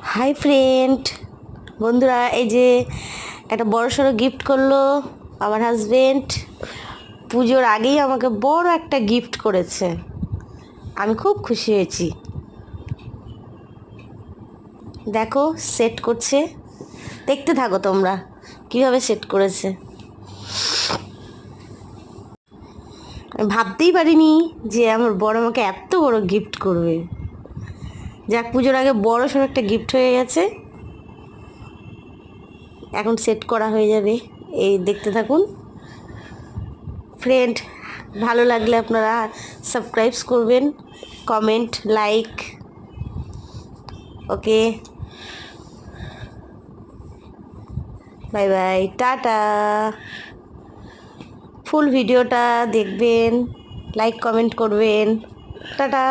Hi friend, বন্ধুরা, এই যে একটা বড়সড় গিফট করলো আমার হাজবেন্ড। পুজোর আগেই আমাকে বড় একটা গিফট করেছে, আমি খুব খুশি হয়েছি। দেখো সেট করছে, দেখতে থাকো তোমরা কিভাবে সেট করেছে। ভাবতেই পারিনি যে আমার বড় আমাকে এত বড় গিফট করবে। যাক, পুজোর আগে বড়সড় একটা গিফট হয়ে গেছে, এখন সেট করা হয়ে যাবে। এই দেখতে থাকুন ফ্রেন্ড। ভালো লাগলে আপনারা সাবস্ক্রাইব করবেন, কমেন্ট, লাইক। ওকে, বাই বাই, টাটা। ফুল ভিডিওটা দেখবেন, লাইক কমেন্ট করবেন। টাটা।